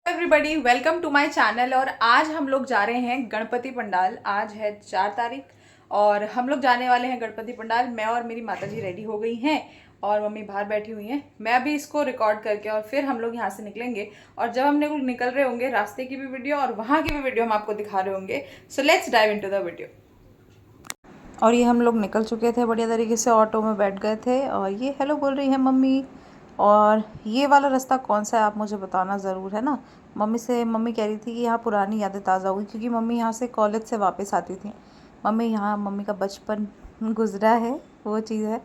Everybody welcome to my channel. और आज हम लोग जा रहे हैं गणपति पंडाल। आज है 4 तारीख और हम लोग जाने वाले हैं गणपति पंडाल। मैं और मेरी माताजी रेडी हो गई हैं और मम्मी बाहर बैठी हुई हैं। मैं अभी इसको रिकॉर्ड करके और फिर हम लोग यहाँ से निकलेंगे और जब हम लोग निकल रहे होंगे रास्ते की भी वीडियो और वहाँ की भी वीडियो हम आपको दिखा रहे होंगे। So let's dive into the video. और ये हम लोग निकल चुके थे, बढ़िया तरीके से ऑटो में बैठ गए थे और ये हेलो बोल रही है मम्मी। और ये वाला रास्ता कौन सा है आप मुझे बताना ज़रूर, है ना। मम्मी कह रही थी कि यहाँ पुरानी यादें ताज़ा हुई क्योंकि मम्मी यहाँ से कॉलेज से वापस आती थी। मम्मी का बचपन गुजरा है, वो चीज़ है।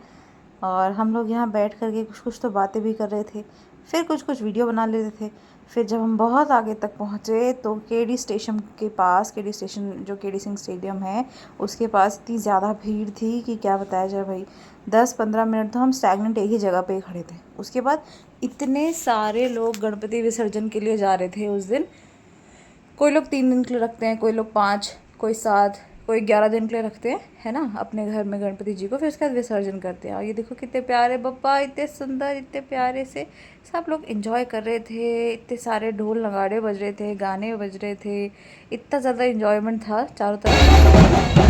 और हम लोग यहाँ बैठ कर के कुछ कुछ तो बातें भी कर रहे थे, फिर कुछ कुछ वीडियो बना लेते थे। फिर जब हम बहुत आगे तक पहुँचे तो केडी स्टेशन के पास, केडी स्टेशन जो केडी सिंह स्टेडियम है उसके पास इतनी ज़्यादा भीड़ थी कि क्या बताया जाए भाई। 10-15 मिनट तो हम स्टैगनेंट एक ही जगह पे ही खड़े थे। उसके बाद इतने सारे लोग गणपति विसर्जन के लिए जा रहे थे उस दिन। कोई लोग 3 दिन के लिए रखते हैं, कोई लोग 5, कोई 7, कोई 11 दिन के लिए रखते हैं, है ना, अपने घर में गणपति जी को। फिर उसके बाद विसर्जन करते हैं। और ये देखो कितने प्यारे बप्पा, इतने सुंदर, इतने प्यारे से सब लोग एंजॉय कर रहे थे। इतने सारे ढोल नगाड़े बज रहे थे, गाने बज रहे थे, इतना ज़्यादा इन्जॉयमेंट था चारों तरफ।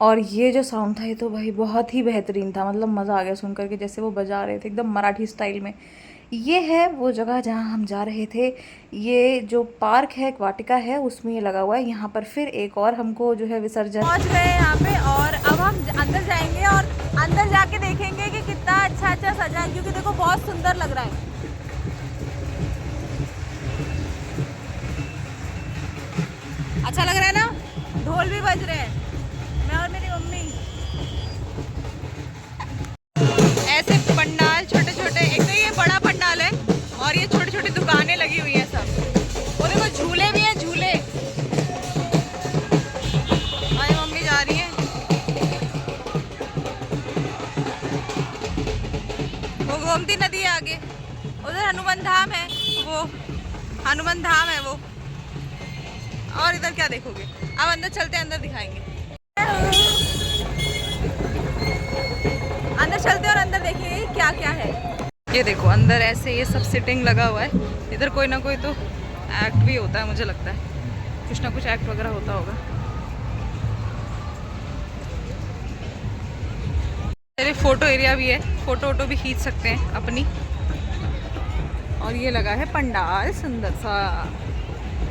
और ये जो साउंड था ये तो भाई बहुत ही बेहतरीन था, मतलब मज़ा आ गया सुन करके, जैसे वो बजा रहे थे एकदम मराठी स्टाइल में। ये है वो जगह जहाँ हम जा रहे थे। ये जो पार्क है, एक वाटिका है, उसमें ये लगा हुआ है। यहाँ पर फिर एक और हमको जो है विसर्जन पहुँच गए यहाँ पे और अब हम अंदर जाएंगे और अंदर जाके देखेंगे कि कितना अच्छा सजा है, क्योंकि देखो बहुत सुंदर लग रहा है। अच्छा लग रहा है ना, ढोल भी बज रहे हैं। मैं और मेरी मम्मी ऐसे पंडाल छोटे छोटे, एक तो ये बड़ा पंडाल है और ये छोटी छोटी दुकानें लगी हुई हैं सब। वो देखो झूले भी हैं, झूले। हमारी मम्मी जा रही है, वो गोमती नदी है आगे, उधर हनुमान धाम है, वो हनुमान धाम है वो। और इधर क्या देखोगे, अब अंदर चलते हैं, अंदर दिखाएंगे। अंदर चलते हैं और अंदर देखेंगे क्या क्या है। ये देखो अंदर ऐसे ये सब सिटिंग लगा हुआ है। इधर कोई ना कोई तो एक्ट भी होता है, मुझे लगता है कुछ ना कुछ एक्ट वगैरह होता होगा। अरे फोटो एरिया भी है, फोटो वोटो भी खींच सकते हैं अपनी। और ये लगा है पंडाल सुंदर सा,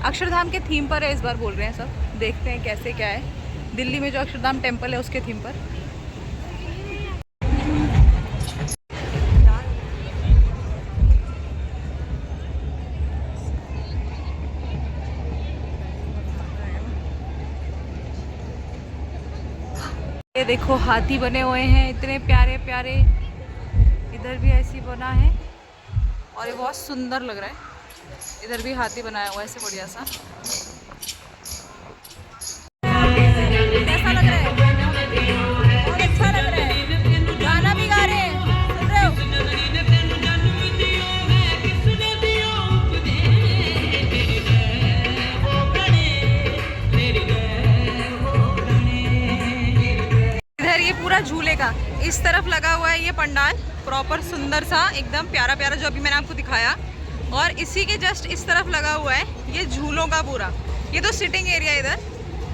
अक्षरधाम के थीम पर है इस बार बोल रहे हैं सब। देखते हैं कैसे क्या है, दिल्ली में जो अक्षरधाम टेम्पल है उसके थीम पर। ये देखो हाथी बने हुए हैं इतने प्यारे प्यारे, इधर भी ऐसी बना है और ये बहुत सुंदर लग रहा है। इधर भी हाथी बनाया हुआ है ऐसे बढ़िया सा। कैसा लग रहा है? बहुत अच्छा लग रहा है। गाना भी गा रहे हैं, सुन रहे हो? इधर ये पूरा झूले का इस तरफ लगा हुआ है ये पंडाल, प्रॉपर सुंदर सा एकदम प्यारा प्यारा जो अभी मैंने आपको दिखाया। और इसी के जस्ट इस तरफ लगा हुआ है ये झूलों का पूरा। ये तो सिटिंग एरिया इधर,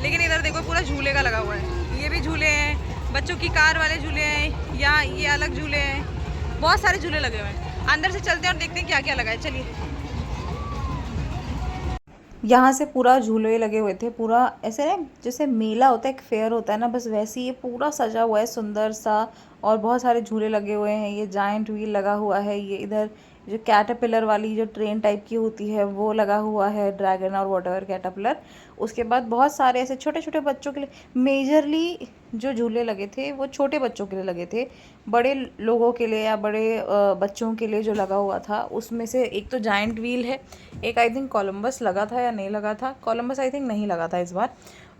लेकिन इधर देखो पूरा झूले का लगा हुआ है। ये भी झूले हैं, बच्चों की कार वाले झूले हैं, या ये अलग झूले हैं, बहुत सारे झूले लगे हुए हैं। अंदर से चलते हैं और देखते हैं क्या क्या लगा है, चलिए। यहाँ से पूरा झूले लगे हुए थे, पूरा ऐसे ना जैसे मेला होता है, एक फेयर होता है ना, बस वैसे ही ये पूरा सजा हुआ है सुंदर सा। और बहुत सारे झूले लगे हुए हैं, ये जायंट व्हील लगा हुआ है, ये इधर जो कैटरपिलर वाली जो ट्रेन टाइप की होती है वो लगा हुआ है, ड्रैगन और वॉटएवर कैटरपिलर। उसके बाद बहुत सारे ऐसे छोटे छोटे बच्चों के लिए, मेजरली जो झूले लगे थे वो छोटे बच्चों के लिए लगे थे। बड़े लोगों के लिए या बड़े बच्चों के लिए जो लगा हुआ था उसमें से एक तो जायंट व्हील है, एक आई थिंक कोलंबस लगा था या नहीं लगा था, कोलंबस आई थिंक नहीं लगा था इस बार।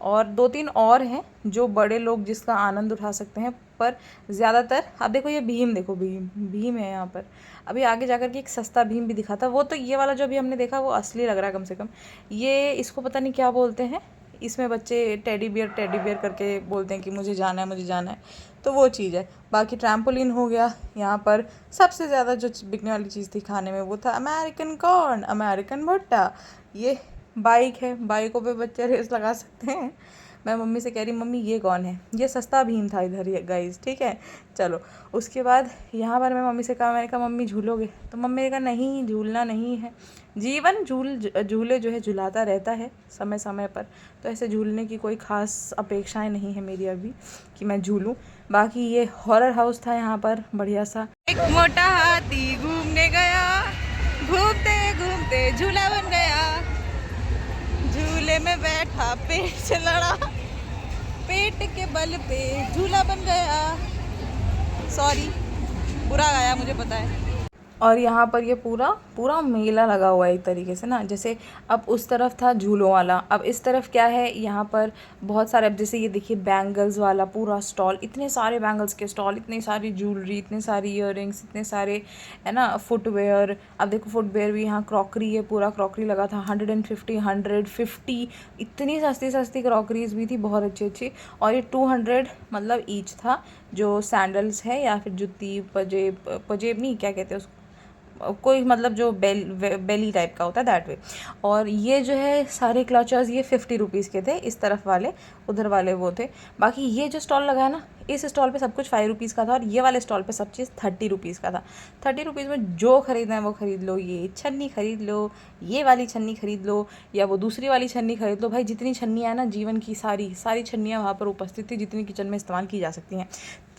और 2-3 और हैं जो बड़े लोग जिसका आनंद उठा सकते हैं। पर ज़्यादातर अब देखो ये भीम, देखो भीम है यहाँ पर। अभी आगे जाकर के एक सस्ता भीम भी दिखा था, वो तो ये वाला जो अभी हमने देखा वो असली लग रहा है कम से कम। ये इसको पता नहीं क्या बोलते हैं, इसमें बच्चे टेडी बियर करके बोलते हैं कि मुझे जाना है मुझे जाना है। तो वो चीज़ है। बाकी ट्रैम्पोलिन हो गया। यहाँ पर सबसे ज़्यादा जो बिकने वाली चीज़ थी खाने में वो था अमेरिकन कॉर्न, अमेरिकन भुट्टा। ये बाइक है, बाइकों पे बच्चे रेस लगा सकते हैं। मैं मम्मी से कह रही मम्मी ये कौन है, ये सस्ता भीम था इधर ये गाइस, ठीक है। चलो उसके बाद यहाँ पर मैं मम्मी से कहा, मैंने कहा मम्मी झूलोगे, तो मम्मी ने कहा नहीं झूलना नहीं है, जीवन झूले जो है झुलाता रहता है समय समय पर, तो ऐसे झूलने की कोई ख़ास अपेक्षाएं नहीं है मेरी अभी कि मैं झूलूँ। बाकी ये हॉरर हाउस था यहाँ पर बढ़िया सा। एक मोटा हाथी घूमने गया, घूमते घूमते झूला बन गया, झूले में बैठा पेट से लड़ा, पेट के बल पे झूला बन गया। सॉरी बुरा गाया मुझे पता है। और यहाँ पर ये पूरा मेला लगा हुआ है एक तरीके से ना, जैसे अब उस तरफ था झूलों वाला, अब इस तरफ क्या है, यहाँ पर बहुत सारे, अब जैसे ये देखिए बैंगल्स वाला पूरा स्टॉल, इतने सारे बैंगल्स के स्टॉल, इतनी सारी ज्वेलरी, इतने सारी ईयररिंग्स, इतने सारे है ना फुटवेयर। अब देखो फुटवेयर भी, यहाँ क्रॉकरी है, पूरा क्रॉकरी लगा था 150 इतनी सस्ती सस्ती क्रॉकरीज भी थी, बहुत अच्छी अच्छी। और ये 200 मतलब ईच था, जो सैंडल्स है या फिर जूती पजेब नहीं क्या कहते हैं उसको, कोई मतलब जो बेली टाइप का होता है दैट वे। और ये जो है सारे क्लचर्स ये 50 रुपीज़ के थे, इस तरफ वाले, उधर वाले वो थे। बाकी ये जो स्टॉल लगा है ना, इस स्टॉल पे सब कुछ 5 रुपीज़ का था, और ये वाले स्टॉल पे सब चीज़ 30 रुपीज़ का था। 30 रुपीज़ में जो ख़रीदना है वो ख़रीद लो, ये छन्नी ख़रीद लो, ये वाली छन्नी ख़रीद लो, या वो दूसरी वाली छन्नी ख़रीद लो। भाई जितनी छन्नियाँ हैं ना जीवन की, सारी छन्नियाँ वहाँ पर उपस्थित थी, जितनी किचन में इस्तेमाल की जा सकती हैं।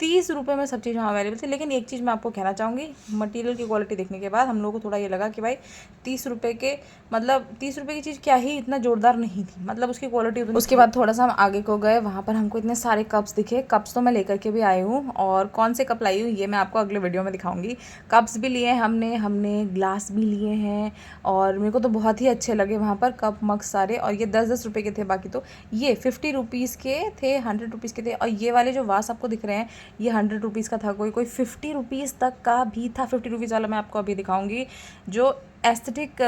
30 रुपये में सब चीज़ वहाँ अवेलेबल थी। लेकिन एक चीज़ मैं आपको कहना चाहूँगी, मटेरियल की क्वालिटी देखने के बाद हम लोगों को थोड़ा ये लगा कि भाई 30 रुपये के, मतलब 30 रुपये की चीज़ क्या ही इतना जोरदार नहीं थी, मतलब उसकी क्वालिटी। उसके बाद थोड़ा सा हम आगे को गए, वहाँ पर हमको इतने सारे कप्स दिखे। कप्स तो मैं लेकर के भी आई हूँ, और कौन से कप लाई हूँ ये मैं आपको अगले वीडियो में दिखाऊंगी। कप्स भी लिए हमने ग्लास भी लिए हैं, और मेरे को तो बहुत ही अच्छे लगे वहाँ पर कप मग सारे। और ये 10-10 रुपये के थे, बाकी तो ये 50 रुपीज़ के थे, 100 रुपीज़ के थे। और ये वाले जो वास आपको दिख रहे हैं ये 100 रुपीज़ का था, कोई 50 रुपीज़ तक का भी था। 50 रुपीज़ वाला मैं आपको अभी दिखाऊंगी। जो एस्थेटिक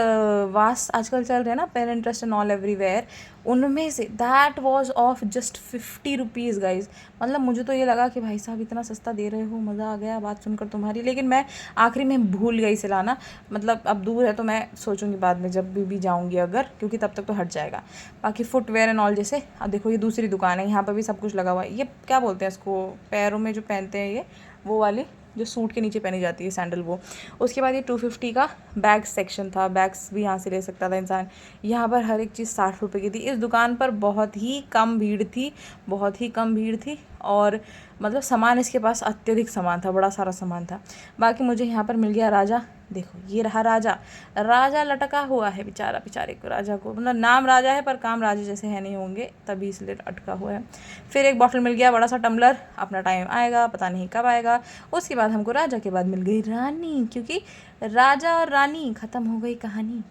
वास आजकल चल रहे हैं ना, Pinterest एंड ऑल एवरीवेयर, उनमें say that was of just 50 rupees guys. मतलब मुझे तो ये लगा कि भाई साहब इतना सस्ता दे रहे हो, मज़ा आ गया बात सुनकर तुम्हारी। लेकिन मैं आखिरी में भूल गई से लाना, मतलब अब दूर है तो मैं सोचूंगी बाद में जब भी जाऊंगी अगर, क्योंकि तब तक तो हट जाएगा। बाकी फुटवेयर एंड ऑल, जैसे अब देखो ये दूसरी दुकान है, यहाँ पर भी सब कुछ लगा हुआ है। ये क्या बोलते हैं इसको, पैरों में जो पहनते हैं ये, वो वाली जो सूट के नीचे पहनी जाती है सैंडल, वो। उसके बाद ये 250 का बैग सेक्शन था, बैग्स भी यहाँ से ले सकता था इंसान। यहाँ पर हर एक चीज़ 60 रुपये की थी। इस दुकान पर बहुत ही कम भीड़ थी, और मतलब सामान इसके पास अत्यधिक सामान था, बड़ा सारा सामान था। बाकी मुझे यहाँ पर मिल गया राजा। देखो ये रहा राजा लटका हुआ है बेचारे को, राजा को, मतलब नाम राजा है पर काम राजा जैसे है नहीं होंगे, तभी इसलिए अटका हुआ है। फिर एक बॉटल मिल गया, बड़ा सा टम्बलर, अपना टाइम आएगा पता नहीं कब आएगा। उसके बाद हमको राजा के बाद मिल गई रानी, क्योंकि राजा और रानी ख़त्म हो गई कहानी।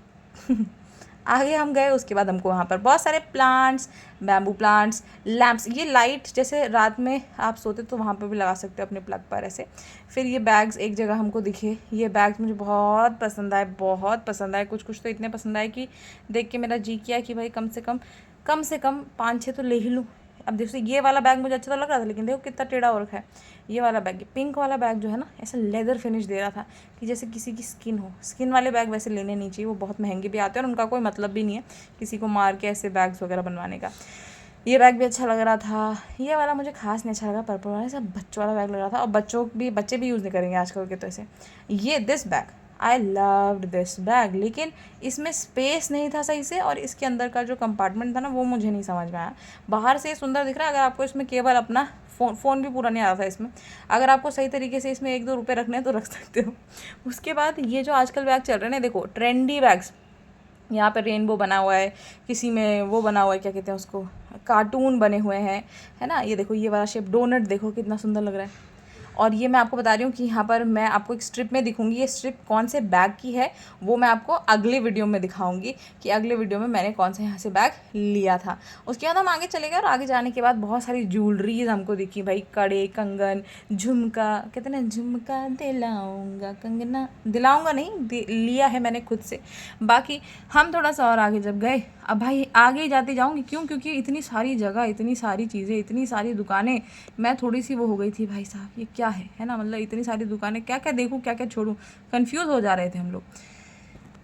आगे हम गए, उसके बाद हमको वहाँ पर बहुत सारे प्लांट्स, बैम्बू प्लांट्स, लैम्प्स, ये लाइट जैसे रात में आप सोते तो वहाँ पर भी लगा सकते हो अपने प्लग पर ऐसे। फिर ये बैग्स एक जगह हमको दिखे, ये बैग्स मुझे बहुत पसंद आए, कुछ तो इतने पसंद आए कि देख के मेरा जी किया कि भाई कम से कम 5-6 तो ले ही लूँ। अब देखो ये वाला बैग मुझे अच्छा तो लग रहा था, लेकिन देखो कितना टेढ़ा हो रखा है। ये वाला बैग, पिंक वाला बैग जो है ना, ऐसा लेदर फिनिश दे रहा था कि जैसे किसी की स्किन हो। स्किन वाले बैग वैसे लेने नहीं चाहिए, वो बहुत महंगे भी आते हैं और उनका कोई मतलब भी नहीं है किसी को मार के ऐसे बैग्स वगैरह बनवाने का। ये बैग भी अच्छा लग रहा था। ये वाला मुझे खास नहीं अच्छा लगा, पर्पल वाला, सब बच्चों वाला बैग लग रहा था, और बच्चे भी यूज़ नहीं करेंगे आजकल के तो ऐसे। ये this bag, I loved this bag, लेकिन इसमें स्पेस नहीं था सही से, और इसके अंदर का जो कंपार्टमेंट था ना वो मुझे नहीं समझ में आया। बाहर से सुंदर दिख रहा है, अगर आपको इसमें केवल अपना फ़ोन भी पूरा नहीं आ रहा था इसमें। अगर आपको सही तरीके से इसमें 1-2 रुपये रखने हैं तो रख सकते हो। उसके बाद ये जो आजकल बैग चल रहे हैं ना, देखो ट्रेंडी बैग्स, यहाँ पे रेनबो बना हुआ है, किसी में वो बना हुआ है, क्या कहते हैं उसको, कार्टून बने हुए हैं, है ना। ये देखो ये वाला शेप डोनट, देखो कितना सुंदर लग रहा है। और ये मैं आपको बता रही हूँ कि यहाँ पर मैं आपको एक स्ट्रिप में दिखूँगी, ये स्ट्रिप कौन से बैग की है वो मैं आपको अगले वीडियो में दिखाऊँगी कि अगले वीडियो में मैंने कौन सा यहाँ से बैग लिया था। उसके बाद हम आगे चले गए और आगे जाने के बाद बहुत सारी ज्वेलरीज हमको दिखी भाई, कड़े, कंगन, झुमका, कहते ना झुमका दिलाऊंगा, कंगना दिलाऊंगा नहीं, लिया है मैंने खुद से। बाकी हम थोड़ा सा और आगे जब गए, अब भाई आगे ही जाते जाऊँगी, क्यों? क्योंकि इतनी सारी जगह, इतनी सारी चीज़ें, इतनी सारी दुकानें, मैं थोड़ी सी वो हो गई थी भाई साहब ये क्या है ना, मतलब इतनी सारी दुकानें, क्या क्या देखूँ क्या क्या छोड़ूँ, कन्फ्यूज़ हो जा रहे थे हम लोग।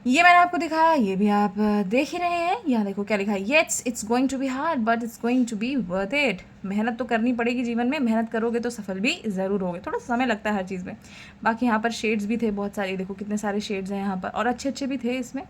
ये मैंने आपको दिखाया, ये भी आप देख ही रहे हैं। यहाँ देखो क्या लिखा है, yet's it's going to be hard but it's going to be worth it. मेहनत तो करनी पड़ेगी जीवन में, मेहनत करोगे तो सफल भी ज़रूर होगे, थोड़ा समय लगता है हर चीज़ में। बाकी यहाँ पर शेड्स भी थे बहुत सारे, देखो कितने सारे शेड्स हैं यहाँ पर, और अच्छे अच्छे भी थे इसमें,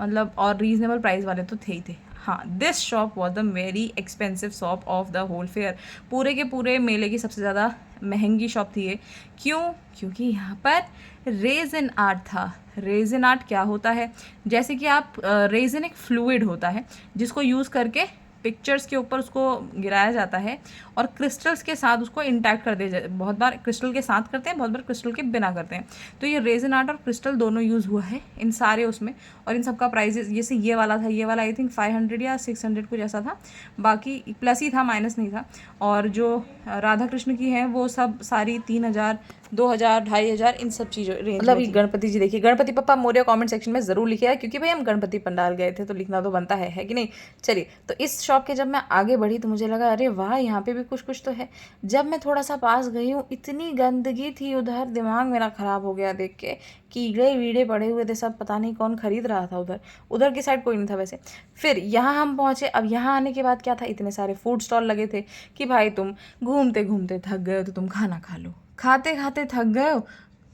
मतलब और रीज़नेबल प्राइस वाले तो थे ही थे। हाँ, this shop was the very expensive shop of the whole fair. पूरे के पूरे मेले की सबसे ज़्यादा महंगी शॉप थी ये। क्यों? क्योंकि यहाँ पर रेजिन आर्ट था। रेजिन आर्ट क्या होता है? जैसे कि आप रेजिन एक फ्लूइड होता है जिसको यूज़ करके पिक्चर्स के ऊपर उसको गिराया जाता है और क्रिस्टल्स के साथ उसको इंटैक्ट कर दिया जाए। बहुत बार क्रिस्टल के साथ करते हैं, बहुत बार क्रिस्टल के बिना करते हैं। तो ये रेजिन आर्ट और क्रिस्टल दोनों यूज़ हुआ है इन सारे उसमें, और इन सब का प्राइस जैसे ये वाला था, ये वाला आई थिंक 500 या 600 कुछ ऐसा था, बाकी प्लस ही था, माइनस नहीं था। और जो राधा कृष्ण की हैं वो सब सारी 3000, 2000, 2500 इन सब चीज़ों रेंज, मतलब ये गणपति जी देखिए, गणपति पप्पा मोरिया कमेंट सेक्शन में ज़रूर लिखिएगा, क्योंकि भाई हम गणपति पंडाल गए थे तो लिखना तो बनता है कि नहीं। चलिए, तो इस शॉप के जब मैं आगे बढ़ी तो मुझे लगा अरे वाह यहाँ पे भी कुछ कुछ तो है। जब मैं थोड़ा सा पास गई हूँ, इतनी गंदगी थी उधर, दिमाग मेरा ख़राब हो गया देख के, कीड़े वीड़े पड़े हुए थे सब, पता नहीं कौन खरीद रहा था उधर। उधर की साइड कोई नहीं था वैसे। फिर यहाँ हम पहुँचे। अब यहाँ आने के बाद क्या था, इतने सारे फूड स्टॉल लगे थे कि भाई तुम घूमते घूमते थक गए हो तो तुम खाना खा लो, खाते खाते थक गए हो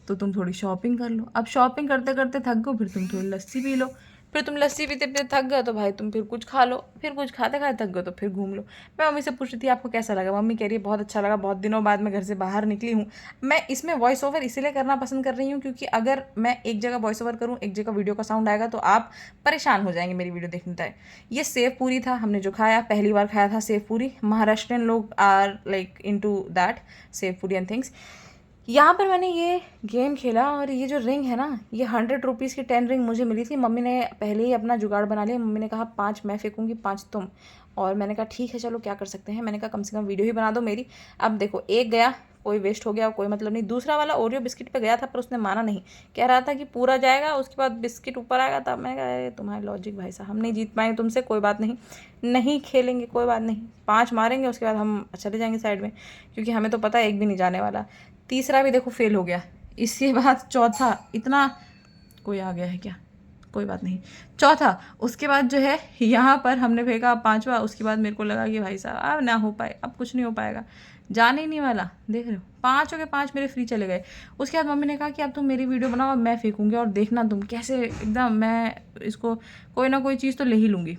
तो तुम थोड़ी शॉपिंग कर लो, अब शॉपिंग करते करते थक गए फिर तुम थोड़ी लस्सी पी लो, फिर तुम लस्सी पीते पीते थक गए तो भाई तुम फिर कुछ खा लो, फिर कुछ खाते खाते थक गए तो फिर घूम लो। मैं मम्मी से पूछ रही थी आपको कैसा लगा, मम्मी कह रही है बहुत अच्छा लगा, बहुत दिनों बाद मैं घर से बाहर निकली हूँ। मैं इसमें वॉइस ओवर इसीलिए करना पसंद कर रही हूँ क्योंकि अगर मैं एक जगह वॉइस ओवर करूँ, एक जगह वीडियो का साउंड आएगा तो आप परेशान हो जाएंगे मेरी वीडियो देखने तक। ये सेव पूरी था हमने जो खाया, पहली बार खाया था सेव पूरी। महाराष्ट्रियन लोग are like into that sev puri and things. यहाँ पर मैंने ये गेम खेला और ये जो रिंग है ना, ये 100 रुपीज़ की 10 रिंग मुझे मिली थी। मम्मी ने पहले ही अपना जुगाड़ बना लिया। मम्मी ने कहा 5 मैं फेंकूंगी 5 तुम, और मैंने कहा ठीक है चलो क्या कर सकते हैं। मैंने कहा कम से कम वीडियो ही बना दो मेरी। अब देखो एक गया, कोई वेस्ट हो गया, कोई मतलब नहीं। दूसरा वाला ओरियो बिस्किट पे गया था पर उसने माना नहीं, कह रहा था कि पूरा जाएगा उसके बाद बिस्किट ऊपर आएगा। तब मैंने कहा अरे तुम्हारे लॉजिक भाई साहब, हम नहीं जीत पाएंगे तुमसे, कोई बात नहीं, नहीं खेलेंगे कोई बात नहीं, 5 मारेंगे उसके बाद हम चले जाएंगे साइड में, क्योंकि हमें तो पता है एक भी नहीं जाने वाला। तीसरा भी देखो फेल हो गया। इसके बाद चौथा, इतना कोई आ गया है क्या, कोई बात नहीं, चौथा। उसके बाद जो है यहाँ पर हमने फेंका 5वां। उसके बाद मेरे को लगा कि भाई साहब अब ना हो पाए, अब कुछ नहीं हो पाएगा, जाने ही नहीं वाला। देख रहे हो 5 हो गए, 5 मेरे फ्री चले गए। उसके बाद मम्मी ने कहा कि अब तुम मेरी वीडियो बनाओ, मैं फेंकूँगी और देखना तुम कैसे एकदम, मैं इसको कोई ना कोई चीज़ तो ले ही लूँगी।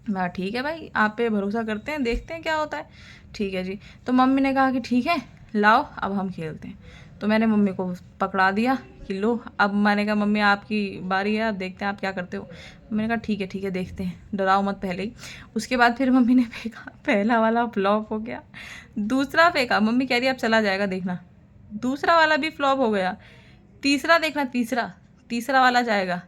मैं ठीक है भाई, आप पे भरोसा करते हैं, देखते हैं क्या होता है। ठीक है जी। तो मम्मी ने कहा कि ठीक है लाओ अब हम खेलते हैं। तो मैंने मम्मी को पकड़ा दिया कि लो, अब मैंने कहा मम्मी आपकी बारी है, अब देखते हैं आप क्या करते हो। मैंने कहा ठीक है देखते हैं, डराओ मत पहले ही। उसके बाद फिर मम्मी ने फेंका, पहला वाला फ्लॉप हो गया। दूसरा फेंका, मम्मी कह रही अब चला जाएगा देखना, दूसरा वाला भी फ्लॉप हो गया। तीसरा देखना, तीसरा वाला जाएगा।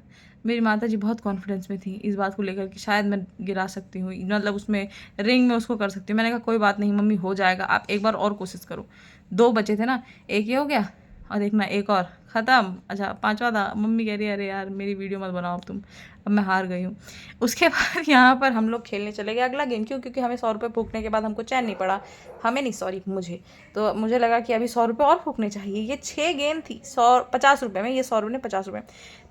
मेरी माता जी बहुत कॉन्फिडेंस में थी इस बात को लेकर कि शायद मैं गिरा सकती हूँ, मतलब उसमें रिंग में उसको कर सकती हूँ। मैंने कहा कोई बात नहीं मम्मी, हो जाएगा, आप एक बार और कोशिश करो। 2 बचे थे ना, एक ये हो गया और देखना एक और ख़त्म। अच्छा 5वां था। मम्मी कह रही है अरे यार मेरी वीडियो मत बनाओ अब तुम, अब मैं हार गई हूँ। उसके बाद यहाँ पर हम लोग खेलने चले गए अगला गेम। क्यों? क्योंकि हमें 100 रुपये फूकने के बाद हमको चैन नहीं पड़ा, हमें नहीं सॉरी मुझे, तो मुझे लगा कि अभी 100 रुपये और फूकने चाहिए। ये 6 गेम थी 50 रुपये में, ये 100 रुपये ने 50 रुपये।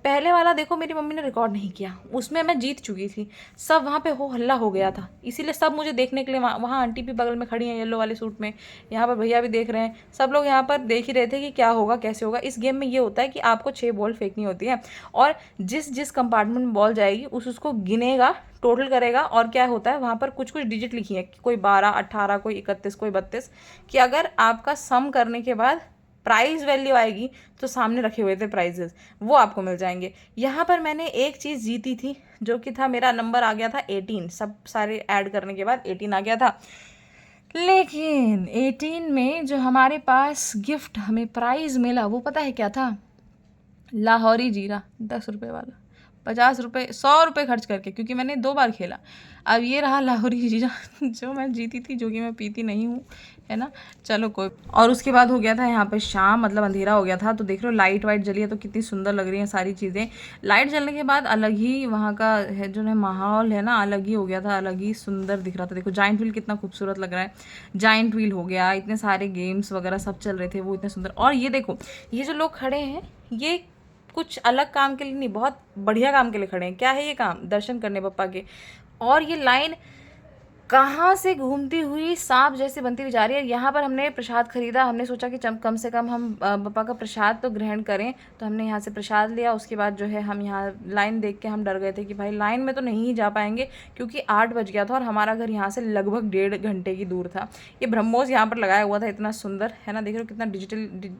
पहले वाला देखो मेरी मम्मी ने रिकॉर्ड नहीं किया, उसमें मैं जीत चुकी थी। सब वहाँ पे हो हल्ला हो गया था, इसीलिए सब मुझे देखने के लिए वहाँ आंटी भी बगल में खड़ी हैं येलो वाले सूट में, यहाँ पर भैया भी देख रहे हैं, सब लोग यहाँ पर देख ही रहे थे कि क्या होगा कैसे होगा। इस गेम में ये होता है कि आपको 6 बॉल फेंकनी होती है और जिस कंपार्टमेंट में बॉल जाएगी उसको गिनेगा, टोटल करेगा। और क्या होता है वहाँ पर कुछ डिजिट लिखी है, कोई 12, 18, कोई 31, कोई 32, कि अगर आपका सम करने के बाद प्राइस वैल्यू आएगी तो सामने रखे हुए थे प्राइजेस, वो आपको मिल जाएंगे। यहाँ पर मैंने एक चीज़ जीती थी जो कि था, मेरा नंबर आ गया था 18, सब सारे ऐड करने के बाद 18 आ गया था। लेकिन 18 में जो हमारे पास गिफ्ट हमें प्राइज़ मिला वो पता है क्या था? लाहौरी जीरा 10 रुपये वाला, 50 रुपये 100 रुपये खर्च करके, क्योंकि मैंने 2 बार खेला। अब ये रहा लाहौरी जीरा जो मैं जीती थी, जो कि मैं पीती नहीं हूँ, है ना। चलो कोई। और उसके बाद हो गया था यहाँ पे शाम, मतलब अंधेरा हो गया था। तो देख रहे हो लाइट वाइट जली है तो कितनी सुंदर लग रही हैं सारी चीज़ें। लाइट जलने के बाद अलग ही वहाँ का है जो है माहौल है ना, अलग ही हो गया था, अलग ही सुंदर दिख रहा था। देखो जाइंट व्हील कितना खूबसूरत लग रहा है, जाइंट व्हील हो गया, इतने सारे गेम्स वगैरह सब चल रहे थे, वो इतने सुंदर। और ये देखो ये जो लोग खड़े हैं ये कुछ अलग काम के लिए नहीं, बहुत बढ़िया काम के लिए खड़े हैं। क्या है ये काम? दर्शन करने पप्पा के। और ये लाइन कहाँ से घूमती हुई सांप जैसे बनती हुई जा रही है। यहाँ पर हमने प्रसाद खरीदा, हमने सोचा कि कम से कम हम पप्पा का प्रसाद तो ग्रहण करें, तो हमने यहाँ से प्रसाद लिया। उसके बाद जो है हम यहाँ लाइन देख के हम डर गए थे कि भाई लाइन में तो नहीं ही जा पाएंगे, क्योंकि 8 बज गया था और हमारा घर यहाँ से लगभग 1.5 घंटे की दूर था। ये ब्रह्मोस यहाँ पर लगाया हुआ था, इतना सुंदर है ना, देख रहे हो कितना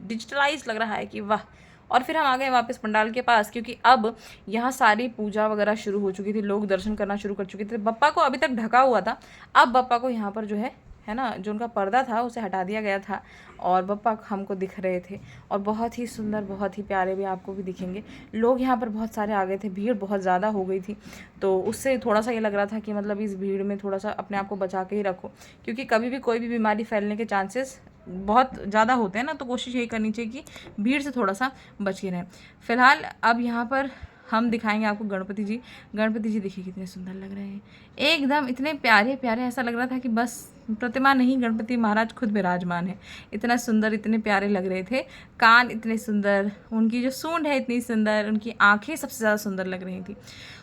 डिजिटलाइज लग रहा है कि वाह। और फिर हम आ गए वापस पंडाल के पास, क्योंकि अब यहाँ सारी पूजा वगैरह शुरू हो चुकी थी, लोग दर्शन करना शुरू कर चुके थे। बप्पा को अभी तक ढका हुआ था, अब बप्पा को यहाँ पर जो है ना, जो उनका पर्दा था उसे हटा दिया गया था और बप्पा हमको दिख रहे थे और बहुत ही सुंदर, बहुत ही प्यारे भी आपको भी दिखेंगे। लोग यहाँ पर बहुत सारे आ गए थे, भीड़ बहुत ज़्यादा हो गई थी, तो उससे थोड़ा सा ये लग रहा था कि मतलब इस भीड़ में थोड़ा सा अपने आप को बचा के ही रखो, क्योंकि कभी भी कोई भी बीमारी फैलने के चांसेस बहुत ज़्यादा होते हैं ना, तो कोशिश यही करनी चाहिए कि भीड़ से थोड़ा सा बच के रहें। फिलहाल अब यहाँ पर हम दिखाएंगे आपको गणपति जी। गणपति जी देखिए कितने सुंदर लग रहे हैं, एकदम इतने प्यारे प्यारे, ऐसा लग रहा था कि बस प्रतिमा नहीं, गणपति महाराज खुद विराजमान है। इतना सुंदर, इतने प्यारे लग रहे थे, कान इतने सुंदर, उनकी जो सूंड है इतनी सुंदर, उनकी आंखें सबसे ज़्यादा सुंदर लग रही थी।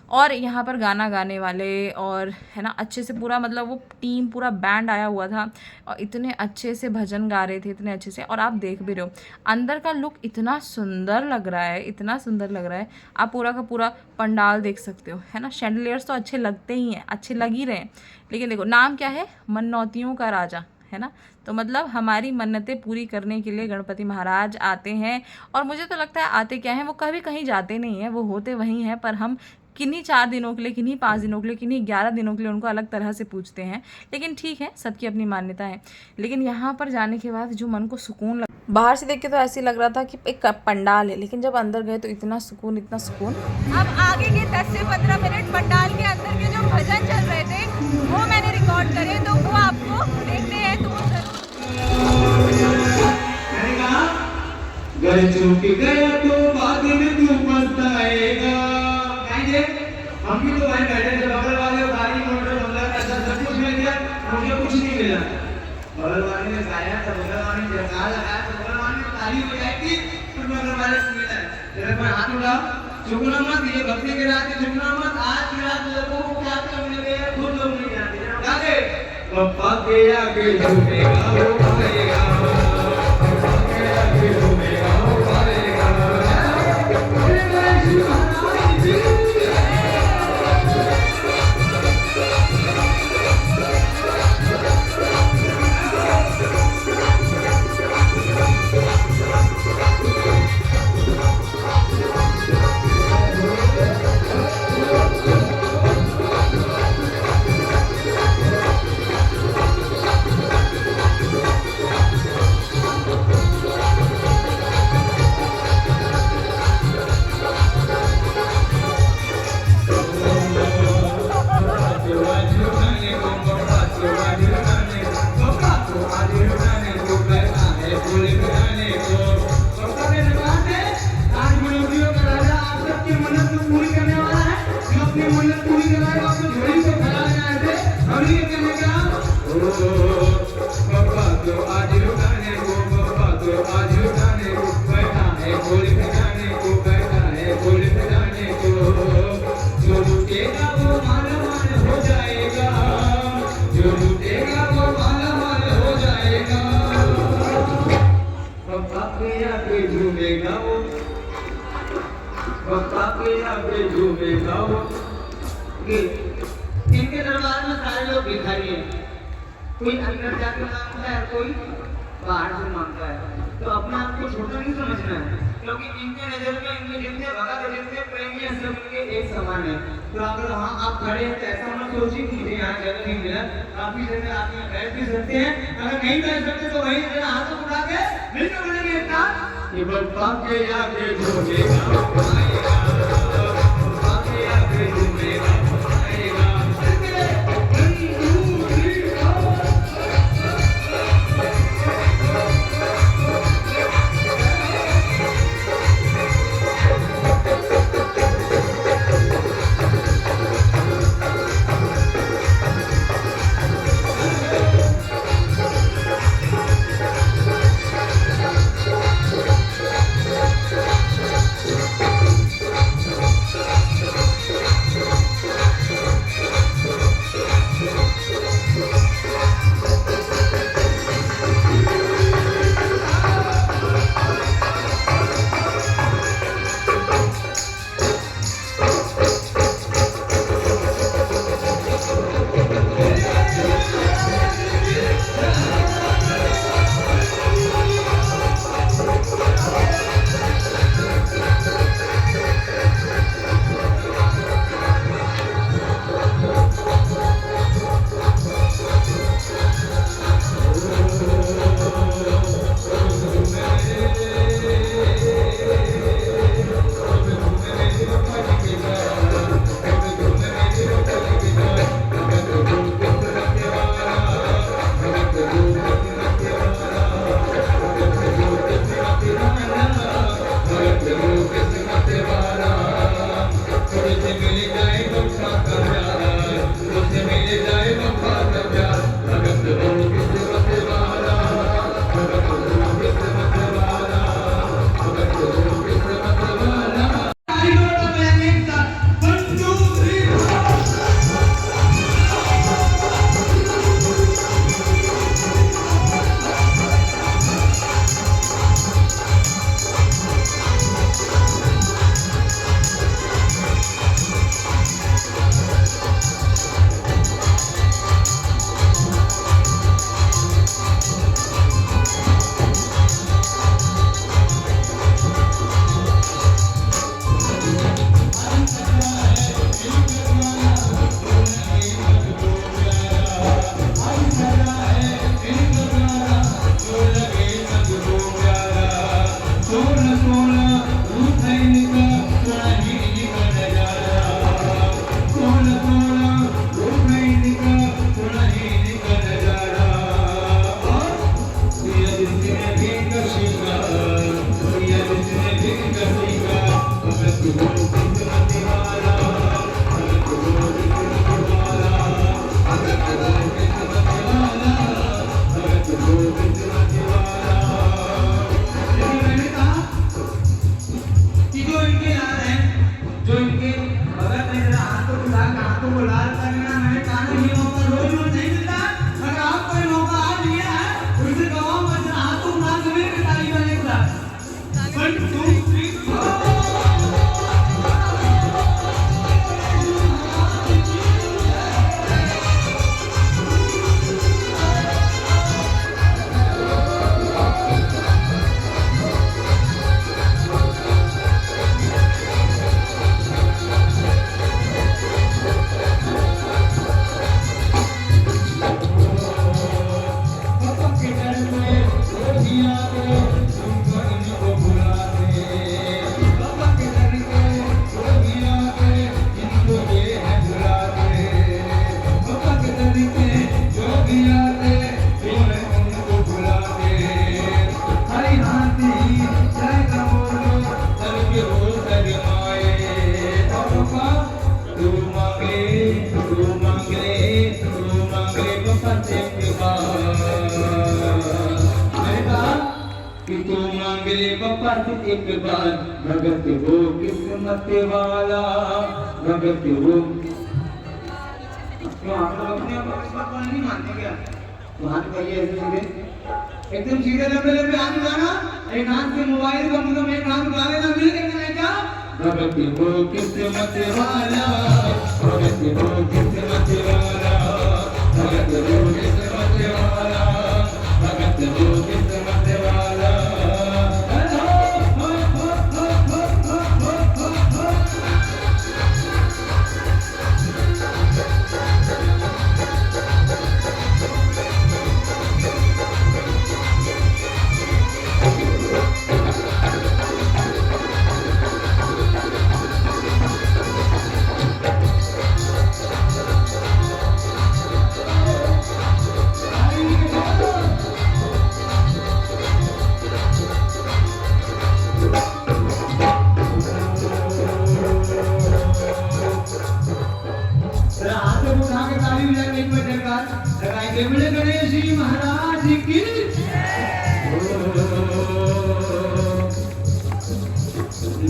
और यहाँ पर गाना गाने वाले और है ना अच्छे से पूरा, मतलब वो टीम पूरा बैंड आया हुआ था और इतने अच्छे से भजन गा रहे थे, इतने अच्छे से। और आप देख भी रहे हो अंदर का लुक इतना सुंदर लग रहा है, इतना सुंदर लग रहा है। आप पूरा का पूरा पंडाल देख सकते हो, है ना। शैंडलियर्स तो अच्छे लगते ही हैं, अच्छे लग ही रहे हैं, लेकिन देखो नाम क्या है, मनौतियों का राजा, है ना। तो मतलब हमारी मन्नतें पूरी करने के लिए गणपति महाराज आते हैं। और मुझे तो लगता है आते क्या हैं, वो कभी कहीं जाते नहीं हैं, वो होते वहीं हैं, पर हम किन्हीं 4 दिनों के लिए, किन्हीं 5 दिनों के लिए, किन्हीं 11 दिनों के लिए उनको अलग तरह से पूछते हैं। लेकिन ठीक है, सबकी अपनी मान्यता है। लेकिन यहाँ पर जाने के बाद जो मन को सुकून लग, बाहर से देख के तो ऐसे लग रहा था कि एक पंडाल है, लेकिन जब अंदर गए तो इतना सुकून, इतना सुकून। अब आगे के 10 से 15 मिनट पंडाल के अंदर के जो भजन चल रहे थे वो मैंने रिकॉर्ड करे, तो वो आपको देखते हैं। तो घर चूक गया तो बाद में तू पछताएगा। हम भी तो भाई बैठे थे, बगल वाले गाड़ी मोटर बंगला पैसा सब कुछ मिल गया, मुझे कुछ नहीं मिला। बगल वाले ने गाया तो बगल वाले ने जगा लगाया तो बगल वाले ने ताली बजाई थी, तो बगल वाले से मिला। तेरे पर हाथ उठाओ, चुकना मत, ये भक्ति के रात चुकना मत। आज की रात लोगों को क्या क्या मिल गया खुद लोग नहीं जानते। उठा के पप्पा के आगे झूमेगा वो गाएगा, पप्पा के आगे झूमेगा वो गाएगा। इनके दरबार में सारे लोग भिखारी हैं, कोई अंदर जाकर मांगता है, कोई बाहर से मांगता है। तो अपने आप को छोटा नहीं समझना है, क्योंकि इनके नजर में इनके जितने भगत, जितने प्रेमी दुनिया सब के एक समान है। तो अगर हाँ आप खड़े हैं तो ऐसा मत सोचिए कि मुझे यहाँ जगह नहीं मिला, काफी जगह आप यहाँ बैठ भी सकते हैं। अगर नहीं बैठ सकते तो वही जगह हाथों उठा के मिलकर बोलेंगे एक साथ कि बप्पा के आगे झूमेगा आएगा, बप्पा के आगे झूमेगा आएगा। एक बार भगत वो किस्मत वाला भगत वो। क्यों आप लोग अपने आप इस बात को नहीं मानते क्या? तो हाथ पाइए ऐसे सीधे, एकदम सीधे लंबे लंबे हाथ उठाना, एक हाथ से मोबाइल कम से कम एक हाथ उठा लेना, मिल करके ले क्या? भगत वो किस्मत वाला भगत वो किस्मत वाला भगत वो किस्मत वाला भगत वो किस्मत वाला।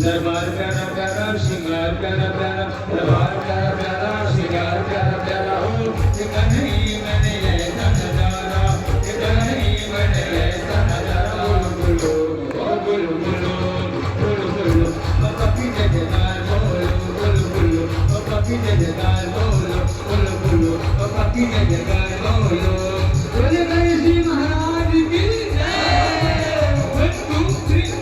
दरबार प्यारा प्यारा श्रृंगार प्यारा प्यारा दरबार प्यारा प्यारा श्रृंगार प्यारा प्यारा हो कहीं मैंने ऐसा नजारा कहीं मैंने ऐसा नजारा बोलो बोलो बोलो बोलो बोलो कभी जगदार बोलो बोलो बोलो कभी जगदार बोलो बोलो बोलो कभी जगदार बोलो बोले गणेश जी महाराज की जय 1 2 3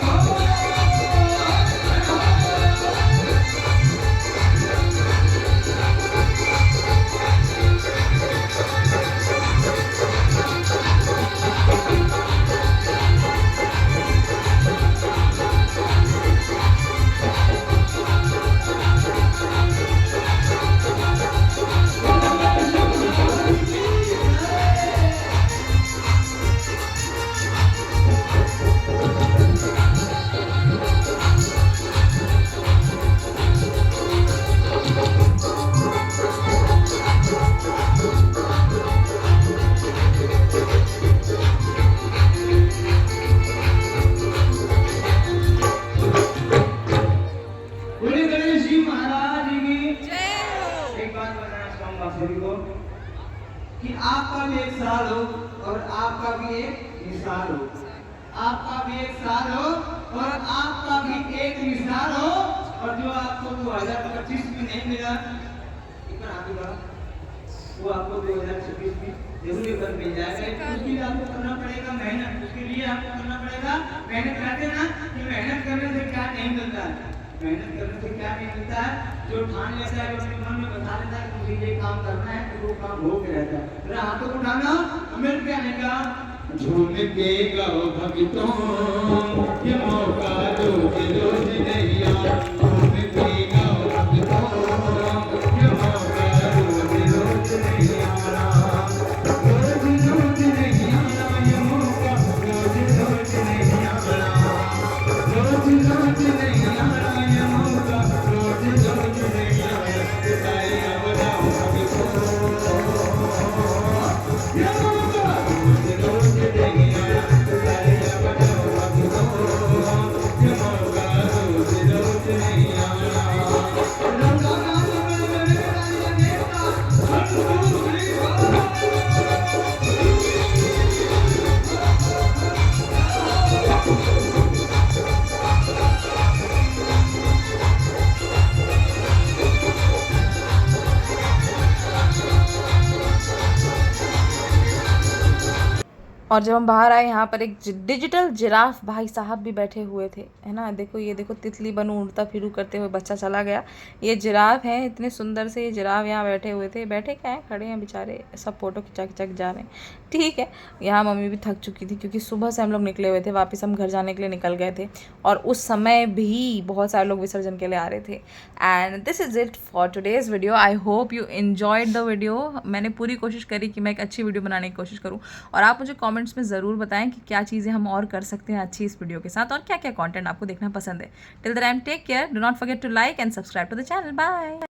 बोले गणेश जी महाराज की जय हो। एक बात बताना चाहूंगा सभी को कि आपका भी एक साल हो और आपका भी एक मिसाल हो, आपका भी एक साल हो और आपका भी एक मिसाल हो, और जो आपको 2025 में नहीं मिला इतना आगे बढ़ा वो आपको 2026 में जरूर एक बार मिल जाएगा। उसके लिए आपको करना पड़ेगा मेहनत, उसके लिए आपको करना पड़ेगा मेहनत। कहते हैं ना कि मेहनत करने से क्या नहीं मिलता है, मेहनत करने से क्या नहीं मिलता है, जो ठान लेता है, जो अपने मन में बता लेता है कि मुझे ये काम करना है तो वो काम हो के रहता है। मेरा हाथों को उठाना मिल के आने का झूम के गाओ भक्तों ये मौका रोज रोज नहीं आता, झूम के गाओ भक्तों ये मौका रोज रोज नहीं आता, रोज रोज नहीं आता ये मौका, रोज रोज नहीं आता, रोज रोज नहीं आता ये मौका, रोज रोज नहीं आता। तालियां बजाओ भक्तों ये मौका रोज रोज नहीं आता, तालियां बजाओ भक्तों ये मौका रोज रोज नहीं आता। रंगा नाच मेरे राजा नेता 1 2 3 और जब हम बाहर आए यहाँ पर एक डिजिटल जिराफ भाई साहब भी बैठे हुए थे, है ना। देखो ये देखो तितली बनू उड़ता फिरू करते हुए बच्चा चला गया। ये जिराफ हैं, इतने सुंदर से ये जिराफ यहाँ बैठे हुए थे। बैठे क्या हैं, खड़े हैं बेचारे, सब फोटो खिंचा खिंचा के जा रहे हैं। ठीक है, यहाँ मम्मी भी थक चुकी थी क्योंकि सुबह से हम लोग निकले हुए थे, वापस हम घर जाने के लिए निकल गए थे और उस समय भी बहुत सारे लोग विसर्जन के लिए आ रहे थे। And this is it for today's video. I hope you enjoyed the video. मैंने पूरी कोशिश करी कि मैं एक अच्छी वीडियो बनाने की कोशिश करूँ, और आप मुझे कमेंट्स में ज़रूर बताएं कि क्या चीज़ें हम और कर सकते हैं अच्छी इस वीडियो के साथ, और क्या क्या कंटेंट आपको देखना पसंद है। Till the time take care, do not forget to like and subscribe to the channel. Bye.